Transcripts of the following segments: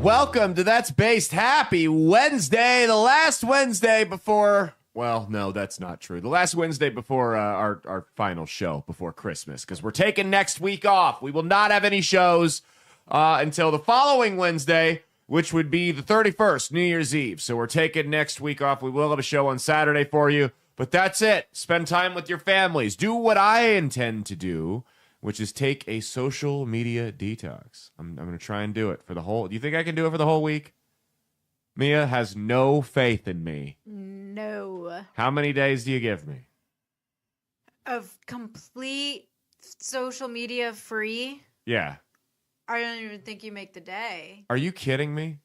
Welcome to That's Based. Happy Wednesday, the last Wednesday before, well, no, that's not true. The last Wednesday before our final show before Christmas, because we're taking next week off. We will not have any shows until the following Wednesday, which would be the 31st, New Year's Eve. So we're taking next week off. We will have a show on Saturday for you, but that's it. Spend time with your families. Do what I intend to do, which is take a social media detox. I'm going to try and do it for the whole... Do you think I can do it for the whole week? Mia has no faith in me. No. How many days do you give me? Of complete social media free? Yeah. I don't even think you make the day. Are you kidding me?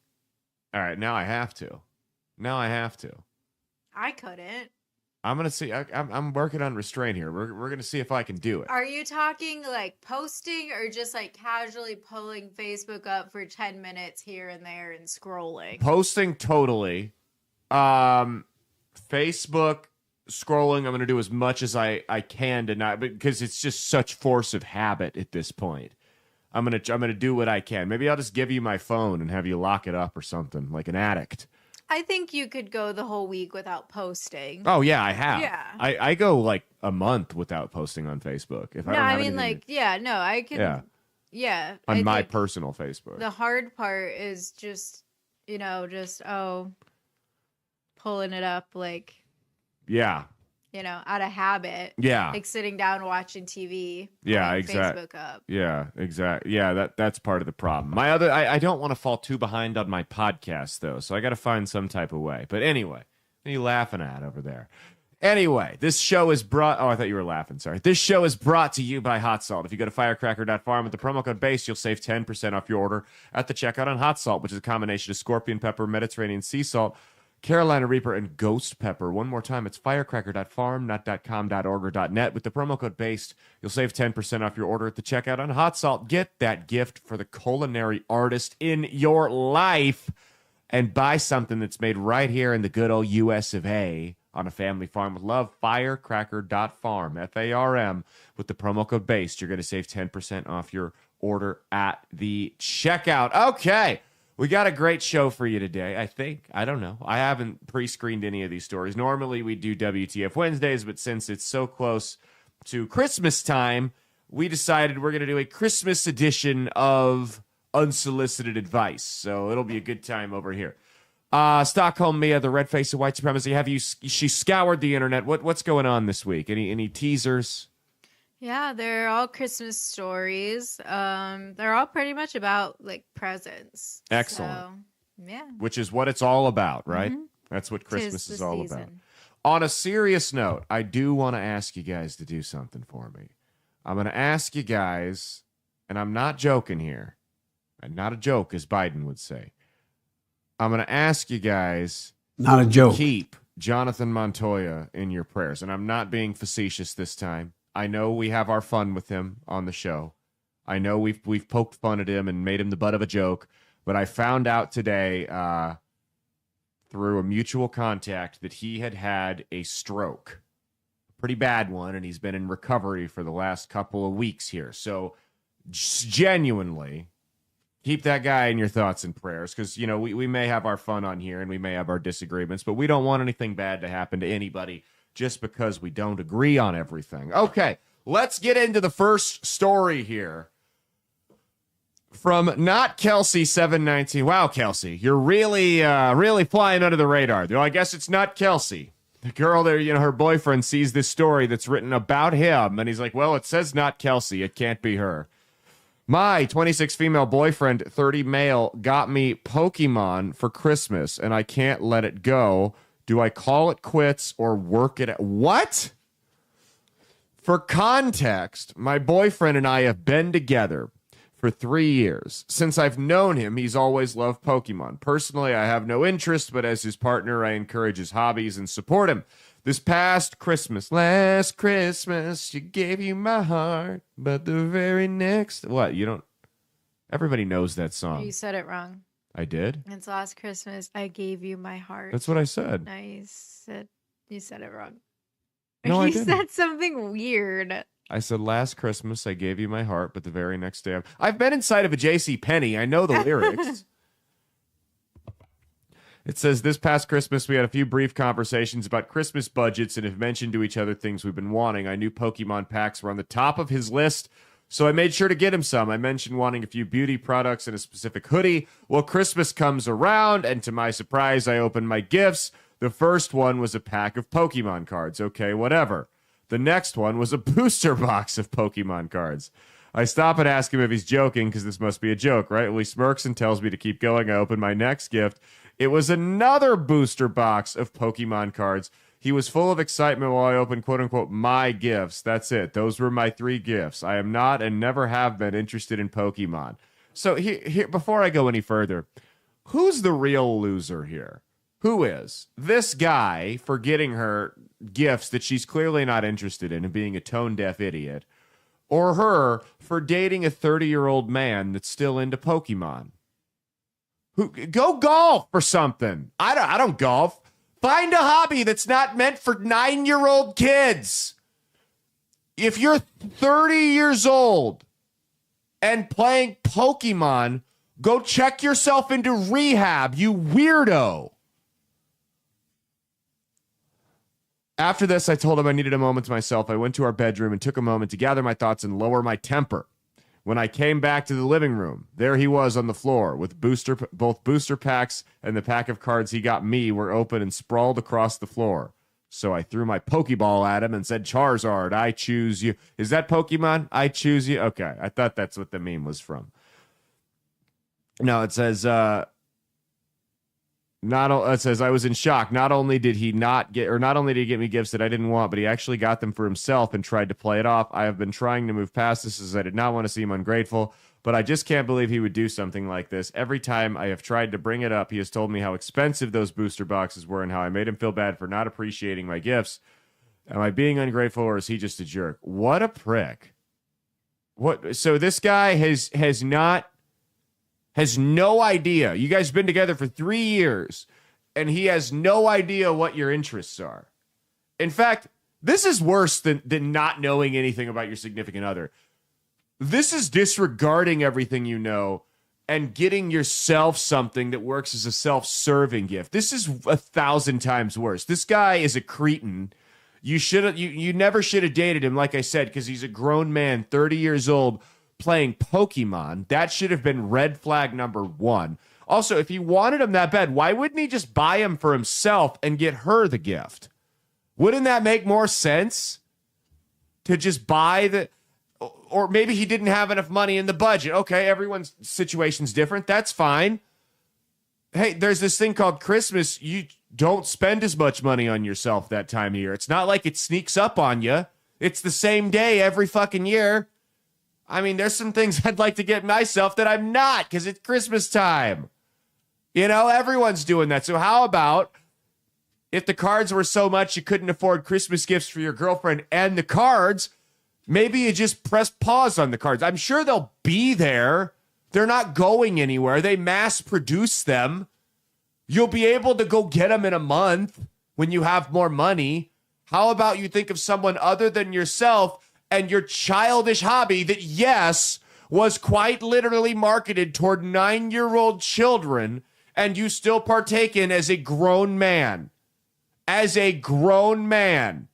All right, now I have to. I couldn't. I'm going to see. I'm working on restraint here. We're going to see if I can do it. Are you talking like posting or just like casually pulling Facebook up for 10 minutes here and there and scrolling? Posting totally. Facebook scrolling, I'm going to do as much as I can to not, because it's just such force of habit at this point. I'm going to do what I can. Maybe I'll just give you my phone and have you lock it up or something, like an addict. I think you could go the whole week without posting. Oh, yeah, I have. Yeah. I go like a month without posting on Facebook. If I don't have anything I can. Yeah. On my personal Facebook. The hard part is just, pulling it up like. Yeah. Out of habit. Yeah. Like sitting down watching TV. Yeah, exactly. Facebook up. Yeah, exactly. Yeah, that's part of the problem. I don't want to fall too behind on my podcast, though, so I got to find some type of way. But anyway, what are you laughing at over there? Anyway, this show is brought... Oh, I thought you were laughing. Sorry. This show is brought to you by Hot Salt. If you go to firecracker.farm with the promo code BASE, you'll save 10% off your order at the checkout on Hot Salt, which is a combination of scorpion pepper, Mediterranean sea salt, Carolina Reaper, and Ghost Pepper. One more time, it's firecracker.farm, not .com, .org, or .net. With the promo code BASED, you'll save 10% off your order at the checkout on Hot Salt. Get that gift for the culinary artist in your life and buy something that's made right here in the good old U.S. of A. on a family farm with love. Firecracker.farm, F-A-R-M. With the promo code BASED, you're going to save 10% off your order at the checkout. Okay. We got a great show for you today, I think. I don't know. I haven't pre-screened any of these stories. Normally, we do WTF Wednesdays, but since it's so close to Christmas time, we decided we're going to do a Christmas edition of Unsolicited Advice. So it'll be a good time over here. Stockholm Mia, the red face of white supremacy. She scoured the internet. What's going on this week? Any teasers? Yeah, they're all Christmas stories. They're all pretty much about like presents. Excellent. So, yeah. Which is what it's all about, right? Mm-hmm. That's what Christmas is all season. about. On a serious note, I do want to ask you guys to do something for me. I'm going to ask you guys, and I'm not joking here. And not a joke, as Biden would say. I'm going to ask you guys, not a joke, keep Jonathan Montoya in your prayers. And I'm not being facetious this time. I know we have our fun with him on the show. I know we've poked fun at him and made him the butt of a joke, but I found out today through a mutual contact that he had a stroke, a pretty bad one, and he's been in recovery for the last couple of weeks here. So genuinely, keep that guy in your thoughts and prayers, because we may have our fun on here and we may have our disagreements, but we don't want anything bad to happen to anybody just because we don't agree on everything. Okay, let's get into the first story here. From Not Kelsey 719. Wow, Kelsey, you're really flying under the radar. I guess it's not Kelsey. The girl there, her boyfriend sees this story that's written about him, and he's like, well, it says not Kelsey. It can't be her. My 26 female boyfriend, 30 male, got me Pokemon for Christmas, and I can't let it go. Do I call it quits or work it out? What? For context, my boyfriend and I have been together for 3 years. Since I've known him, he's always loved Pokemon. Personally, I have no interest, but as his partner, I encourage his hobbies and support him. This past Christmas, last Christmas, you gave you my heart, but the very next... What? You don't... Everybody knows that song. You said it wrong. I did? It's last Christmas, I gave you my heart. That's what I said. No, you said it wrong. No, I you didn't. said something weird. I said, last Christmas, I gave you my heart, but the very next day... I've been inside of a J.C. Penney. I know the lyrics. It says, this past Christmas, we had a few brief conversations about Christmas budgets and have mentioned to each other things we've been wanting. I knew Pokemon packs were on the top of his list, so I made sure to get him some. I mentioned wanting a few beauty products and a specific hoodie. Well, Christmas comes around, and to my surprise, I opened my gifts. The first one was a pack of Pokemon cards. Okay, whatever. The next one was a booster box of Pokemon cards. I stop and ask him if he's joking, because this must be a joke, right? Well, he smirks and tells me to keep going. I open my next gift. It was another booster box of Pokemon cards. He was full of excitement while I opened, quote unquote, my gifts. That's it. Those were my 3 gifts. I am not and never have been interested in Pokemon. So here, before I go any further, who's the real loser here? Who is? This guy for getting her gifts that she's clearly not interested in and being a tone-deaf idiot, or her for dating a 30-year-old man that's still into Pokemon? Who, go golf or something. I don't golf. Find a hobby that's not meant for 9-year-old kids. If you're 30 years old and playing Pokemon, go check yourself into rehab, you weirdo. After this, I told him I needed a moment to myself. I went to our bedroom and took a moment to gather my thoughts and lower my temper. When I came back to the living room, there he was on the floor with both booster packs and the pack of cards he got me were open and sprawled across the floor. So I threw my Pokeball at him and said, Charizard, I choose you. Is that Pokemon? I choose you? Okay, I thought that's what the meme was from. No, it says, it says I was in shock. Not only did he get me gifts that I didn't want, but he actually got them for himself and tried to play it off. I have been trying to move past this as I did not want to seem ungrateful, but I just can't believe he would do something like this. Every time I have tried to bring it up, he has told me how expensive those booster boxes were and how I made him feel bad for not appreciating my gifts. Am I being ungrateful or is he just a jerk? What a prick. What? So this guy has no idea. You guys have been together for 3 years, and he has no idea what your interests are. In fact, this is worse than not knowing anything about your significant other. This is disregarding everything you know and getting yourself something that works as a self-serving gift. This is 1,000 times worse. This guy is a cretin. You never should have dated him, like I said, because he's a grown man, 30 years old, playing Pokemon. That should have been red flag number 1. Also, if he wanted him that bad, why wouldn't he just buy him for himself and get her the gift? Wouldn't that make more sense? To just buy the... Or maybe he didn't have enough money in the budget. Okay, everyone's situation's different. That's fine. Hey, there's this thing called Christmas. You don't spend as much money on yourself that time of year. It's not like it sneaks up on you. It's the same day every fucking year. I mean, there's some things I'd like to get myself that I'm not because it's Christmas time. You know, everyone's doing that. So how about if the cards were so much you couldn't afford Christmas gifts for your girlfriend and the cards, maybe you just press pause on the cards. I'm sure they'll be there. They're not going anywhere. They mass produce them. You'll be able to go get them in a month when you have more money. How about you think of someone other than yourself and your childish hobby that, yes, was quite literally marketed toward 9-year-old children, and you still partake in as a grown man. As a grown man,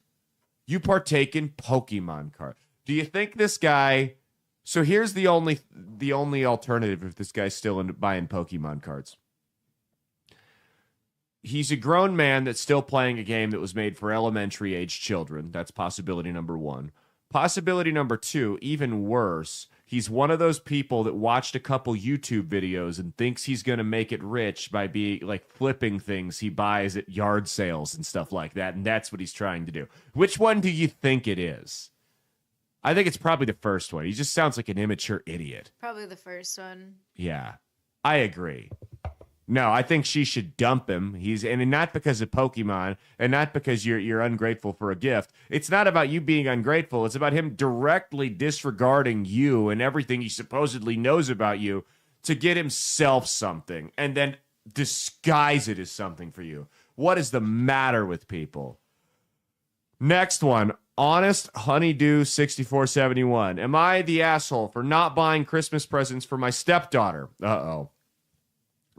you partake in Pokemon cards. Do you think this guy... So here's the only alternative if this guy's still buying Pokemon cards. He's a grown man that's still playing a game that was made for elementary-age children. That's possibility number 1. Possibility number 2, even worse, he's one of those people that watched a couple YouTube videos and thinks he's going to make it rich by being like flipping things he buys at yard sales and stuff like that. And that's what he's trying to do. Which one do you think it is? I think it's probably the first one. He just sounds like an immature idiot. Probably the first one. Yeah, I agree. No, I think she should dump him. And not because of Pokemon, and not because you're ungrateful for a gift. It's not about you being ungrateful. It's about him directly disregarding you and everything he supposedly knows about you to get himself something and then disguise it as something for you. What is the matter with people? Next one. Honest Honeydew 6471. Am I the asshole for not buying Christmas presents for my stepdaughter? Uh-oh.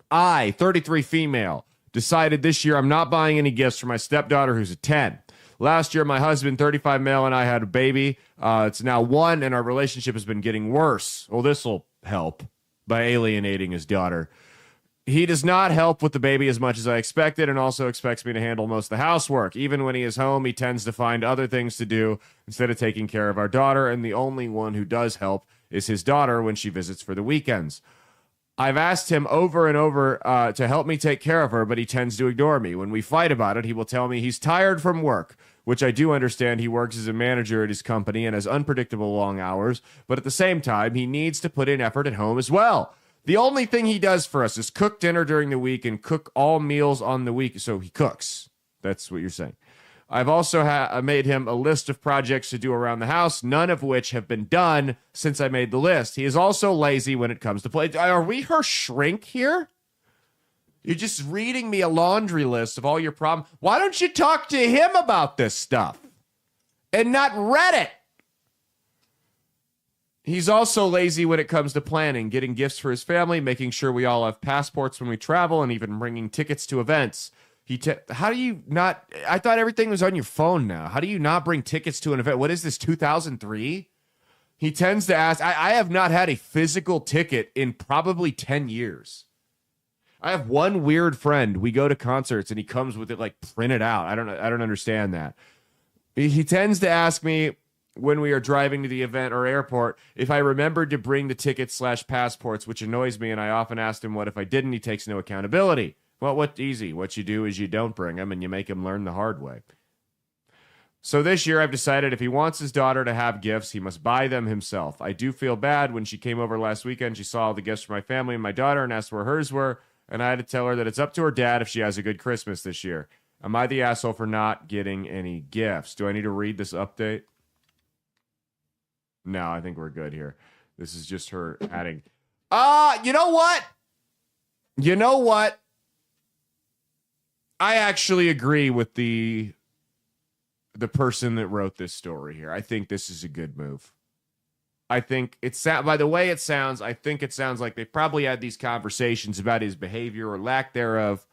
I, 33 female, Decided this year I'm not buying any gifts for my stepdaughter who's a 10. Last year, my husband, 35 male, and I had a baby. It's now 1, and our relationship has been getting worse. Well, this will help by alienating his daughter. He does not help with the baby as much as I expected and also expects me to handle most of the housework. Even when he is home, he tends to find other things to do instead of taking care of our daughter, and the only one who does help is his daughter when she visits for the weekends. I've asked him over and over to help me take care of her, but he tends to ignore me. When we fight about it, he will tell me he's tired from work, which I do understand. He works as a manager at his company and has unpredictable long hours, but at the same time, he needs to put in effort at home as well. The only thing he does for us is cook dinner during the week and cook all meals on the week. So he cooks. That's what you're saying. I've also made him a list of projects to do around the house, none of which have been done since I made the list. He is also lazy when it comes to play. Are we her shrink here? You're just reading me a laundry list of all your problems. Why don't you talk to him about this stuff and not Reddit? He's also lazy when it comes to planning, getting gifts for his family, making sure we all have passports when we travel, and even bringing tickets to events. How do you not? I thought everything was on your phone now. How do you not bring tickets to an event? What is this, 2003? He tends to ask. I have not had a physical ticket in probably 10 years. I have one weird friend. We go to concerts and he comes with it like printed out. I don't understand that. He tends to ask me when we are driving to the event or airport if I remembered to bring the tickets/passports, which annoys me, and I often asked him what if I didn't. He takes no accountability. Well, what's easy? What you do is you don't bring them and you make him learn the hard way. So this year I've decided if he wants his daughter to have gifts, he must buy them himself. I do feel bad. When she came over last weekend, she saw all the gifts for my family and my daughter and asked where hers were, and I had to tell her that it's up to her dad if she has a good Christmas this year. Am I the asshole for not getting any gifts? Do I need to read this update? No, I think we're good here. This is just her adding. You know what? You know what? I actually agree with the person that wrote this story here. I think this is a good move. I think by the way it sounds, I think it sounds like they probably had these conversations about his behavior or lack thereof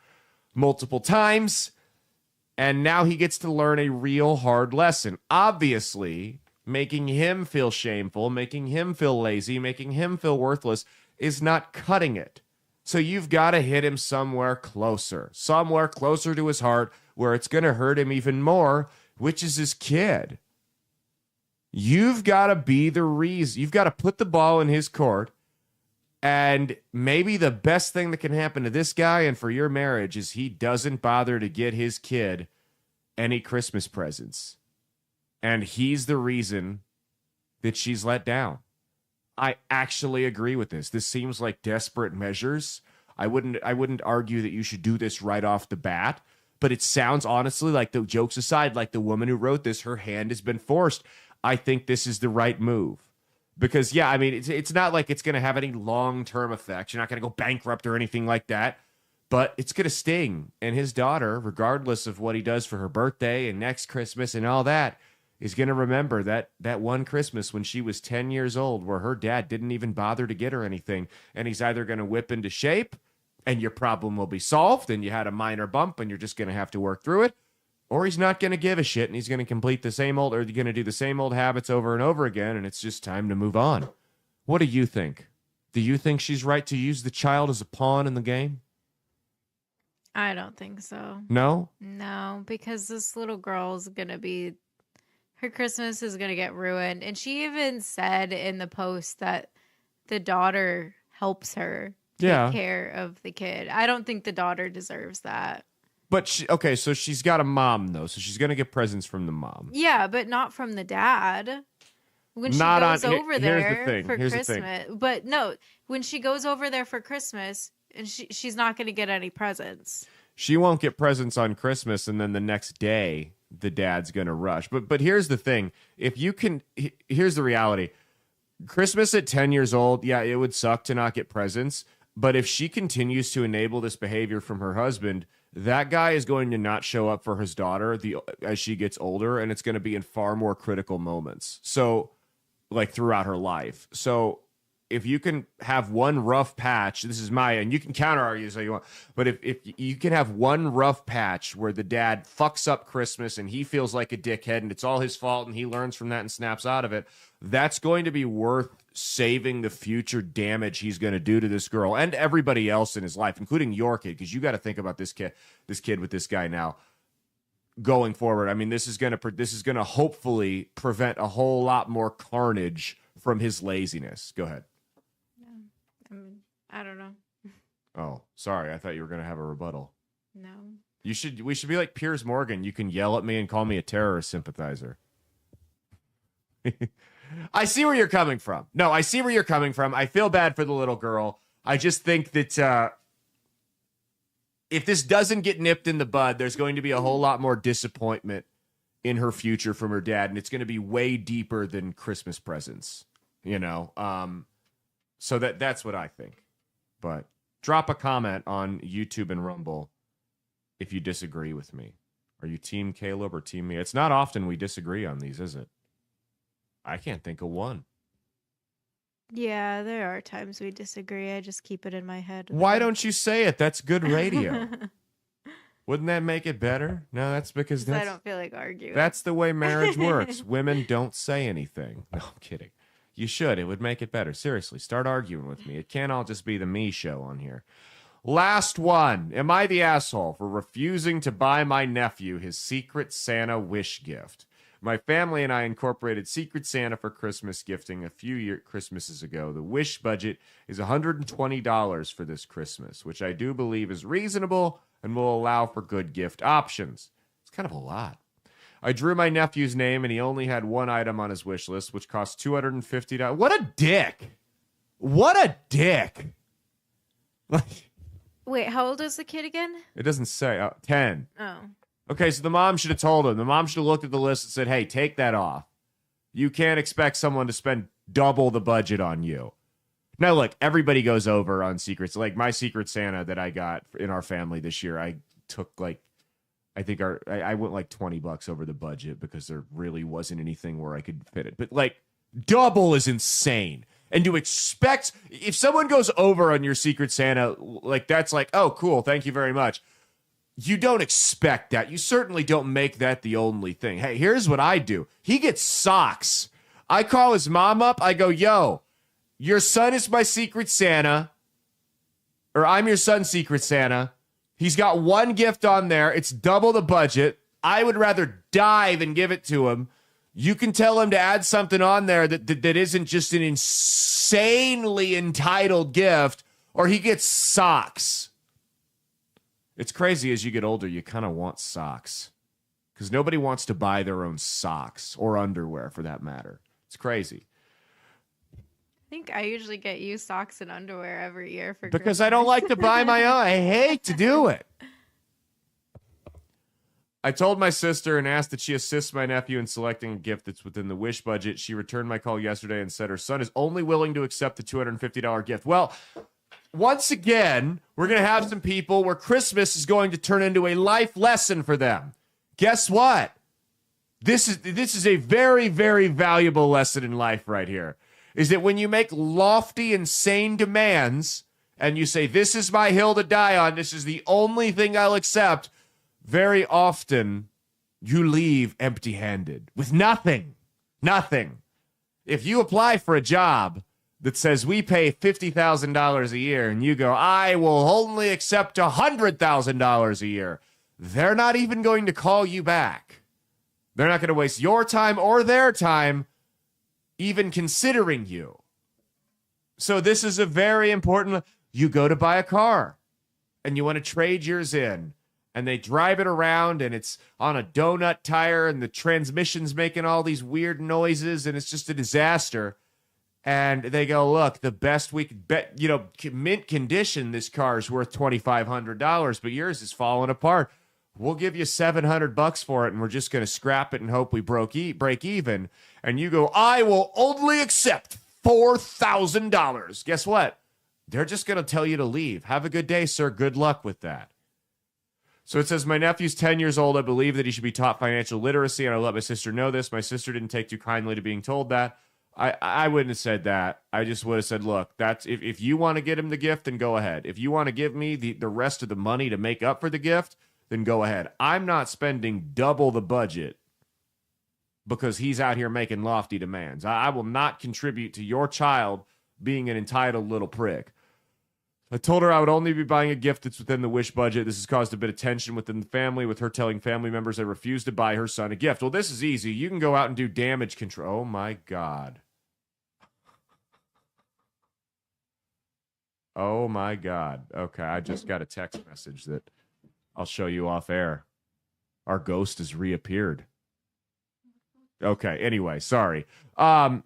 multiple times, and now he gets to learn a real hard lesson. Obviously, making him feel shameful, making him feel lazy, making him feel worthless is not cutting it. So you've got to hit him somewhere closer to his heart where it's going to hurt him even more, which is his kid. You've got to be the reason. You've got to put the ball in his court. And maybe the best thing that can happen to this guy and for your marriage is he doesn't bother to get his kid any Christmas presents. And he's the reason that she's let down. I actually agree with this. This seems like desperate measures. I wouldn't argue that you should do this right off the bat, but it sounds honestly like, the jokes aside, like the woman who wrote this, her hand has been forced. I think this is the right move. Because, yeah, I mean, it's not like it's going to have any long-term effects. You're not going to go bankrupt or anything like that, but it's going to sting. And his daughter, regardless of what he does for her birthday and next Christmas and all that, is going to remember that one Christmas when she was 10 years old where her dad didn't even bother to get her anything. And he's either going to whip into shape and your problem will be solved and you had a minor bump and you're just going to have to work through it, or he's not going to give a shit and he's going to complete the same old, or you're going to do the same old habits over and over again, and it's just time to move on. What do you think? Do you think she's right to use the child as a pawn in the game? I don't think so. No? No, because this little girl's going to be... her Christmas is going to get ruined. And she even said in the post that the daughter helps her take care of the kid. I don't think the daughter deserves that. But, so she's got a mom, though. So she's going to get presents from the mom. Yeah, but not from the dad. When she goes over there for Christmas. But no, when she goes over there for Christmas, and she's not going to get any presents. She won't get presents on Christmas, and then the next day the dad's going to rush. But here's the thing. Here's the reality. Christmas at 10 years old, yeah, it would suck to not get presents. But if she continues to enable this behavior from her husband, that guy is going to not show up for his daughter as she gets older, and it's going to be in far more critical moments. So, like throughout her life. So if you can have one rough patch, this is my, and you can counter argue as you want, but if you can have one rough patch where the dad fucks up Christmas and he feels like a dickhead and it's all his fault and he learns from that and snaps out of it, that's going to be worth saving the future damage he's going to do to this girl and everybody else in his life, including your kid, because you got to think about this kid with this guy now going forward. I mean, this is going to hopefully prevent a whole lot more carnage from his laziness. Go ahead. I don't know. Oh, sorry. I thought you were going to have a rebuttal. No. We should be like Piers Morgan. You can yell at me and call me a terrorist sympathizer. I see where you're coming from. No, I see where you're coming from. I feel bad for the little girl. I just think that if this doesn't get nipped in the bud, there's going to be a whole lot more disappointment in her future from her dad, and it's going to be way deeper than Christmas presents, you know? So that's what I think. But drop a comment on YouTube and Rumble if you disagree with me. Are you Team Caleb or Team me? It's not often we disagree on these, is it? I can't think of one. Yeah, there are times we disagree. I just keep it in my head. Why don't you say it? That's good radio. Wouldn't that make it better? No, that's because I don't feel like arguing. That's the way marriage works. Women don't say anything. No, I'm kidding. You should. It would make it better. Seriously, start arguing with me. It can't all just be the me show on here. Last one. Am I the asshole for refusing to buy my nephew his Secret Santa wish gift? My family and I incorporated Secret Santa for Christmas gifting a few Christmases ago. The wish budget is $120 for this Christmas, which I do believe is reasonable and will allow for good gift options. It's kind of a lot. I drew my nephew's name, and he only had one item on his wish list, which cost $250. What a dick! What a dick! Wait, how old is the kid again? It doesn't say. 10. Oh. Okay, so the mom should have told him. The mom should have looked at the list and said, hey, take that off. You can't expect someone to spend double the budget on you. Now, look, everybody goes over on secrets. Like my Secret Santa that I got in our family this year, I took I went like $20 over the budget because there really wasn't anything where I could fit it. But like double is insane. And to expect, if someone goes over on your Secret Santa, like that's like, oh, cool, thank you very much. You don't expect that. You certainly don't make that the only thing. Hey, here's what I do. He gets socks. I call his mom up. I go, yo, your son is my Secret Santa. Or I'm your son's Secret Santa. He's got one gift on there. It's double the budget. I would rather die than give it to him. You can tell him to add something on there that isn't just an insanely entitled gift, or he gets socks. It's crazy as you get older, you kind of want socks. Because nobody wants to buy their own socks or underwear for that matter. It's crazy. I think I usually get you socks and underwear every year for because Christmas. I don't like to buy my own. I hate to do it. I told my sister and asked that she assist my nephew in selecting a gift that's within the wish budget. She returned my call yesterday and said her son is only willing to accept the $250 gift. Well, once again, we're going to have some people where Christmas is going to turn into a life lesson for them. Guess what? This is a very, very valuable lesson in life right here. Is that when you make lofty, insane demands and you say, this is my hill to die on, this is the only thing I'll accept, very often you leave empty-handed with nothing. Nothing. If you apply for a job that says we pay $50,000 a year and you go, I will only accept $100,000 a year, they're not even going to call you back. They're not going to waste your time or their time even considering you. So this is a very important. You go to buy a car and you want to trade yours in and they drive it around and it's on a donut tire and the transmission's making all these weird noises and it's just a disaster. And they go, look, the best we could bet, mint condition, this car is worth $2,500, but yours is falling apart. We'll give you $700 for it, and we're just going to scrap it and hope we break even. And you go, I will only accept $4,000. Guess what? They're just going to tell you to leave. Have a good day, sir. Good luck with that. So it says, my nephew's 10 years old. I believe that he should be taught financial literacy, and I let my sister know this. My sister didn't take too kindly to being told that. I wouldn't have said that. I just would have said, look, that's if you want to get him the gift, then go ahead. If you want to give me the rest of the money to make up for the gift, then go ahead. I'm not spending double the budget because he's out here making lofty demands. I will not contribute to your child being an entitled little prick. I told her I would only be buying a gift that's within the wish budget. This has caused a bit of tension within the family, with her telling family members they refuse to buy her son a gift. Well, this is easy. You can go out and do damage control. Oh, my God. Oh, my God. Okay, I just got a text message that I'll show you off air. Our ghost has reappeared. Okay, anyway, sorry. I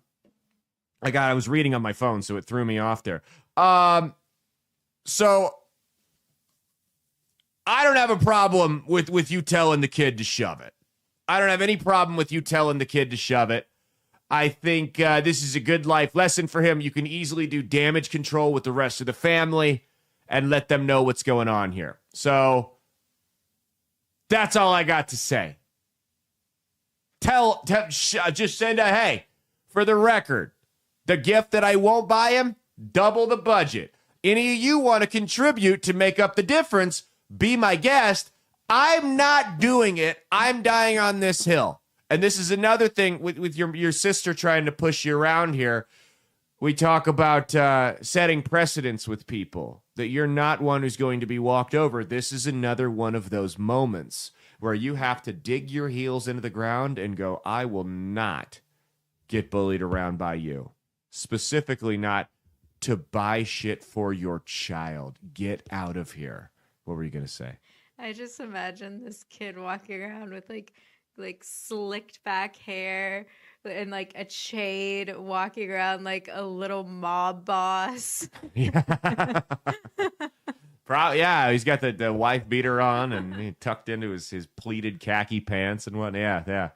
was reading on my phone, so it threw me off there. So I don't have a problem with you telling the kid to shove it. I don't have any problem with you telling the kid to shove it. I think this is a good life lesson for him. You can easily do damage control with the rest of the family and let them know what's going on here. So that's all I got to say. Just send a, hey, for the record, the gift that I won't buy him, double the budget. Any of you want to contribute to make up the difference, be my guest. I'm not doing it. I'm dying on this hill. And this is another thing with your sister trying to push you around here. We talk about setting precedents with people, that you're not one who's going to be walked over. This is another one of those moments where you have to dig your heels into the ground and go, I will not get bullied around by you. Specifically not to buy shit for your child. Get out of here. What were you going to say? I just imagine this kid walking around with like slicked back hair and like a chain, walking around like a little mob boss. Yeah. Yeah, he's got the wife beater on and he tucked into his pleated khaki pants and what. Yeah.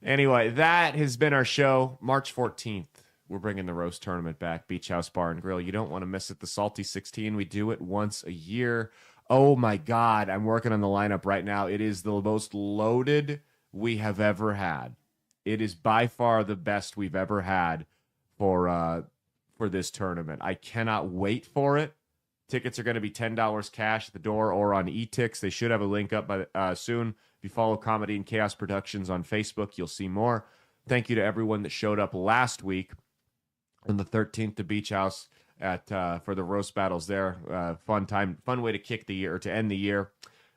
Anyway, that has been our show. March 14th, we're bringing the roast tournament back. Beach House Bar and Grill. You don't want to miss it. The Salty 16. We do it once a year. Oh my God, I'm working on the lineup right now. It is the most loaded we have ever had. It is by far the best we've ever had for this tournament. I cannot wait for it. Tickets are going to be $10 cash at the door or on eTix. They should have a link up by soon. If you follow Comedy and Chaos Productions on Facebook, you'll see more. Thank you to everyone that showed up last week on the 13th to Beach House for the roast battles there. Fun way to kick the year, or to end the year.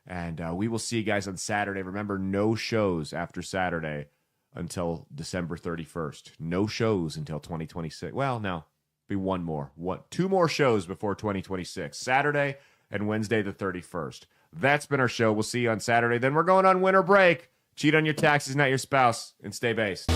And we will see you guys on Saturday. Remember, no shows after Saturday until December 31st. No shows until 2026. Well, no. Be two more shows before 2026. Saturday and Wednesday the 31st. That's been our show. We'll see you on Saturday. Then we're going on winter break. Cheat on your taxes, not your spouse, and stay based.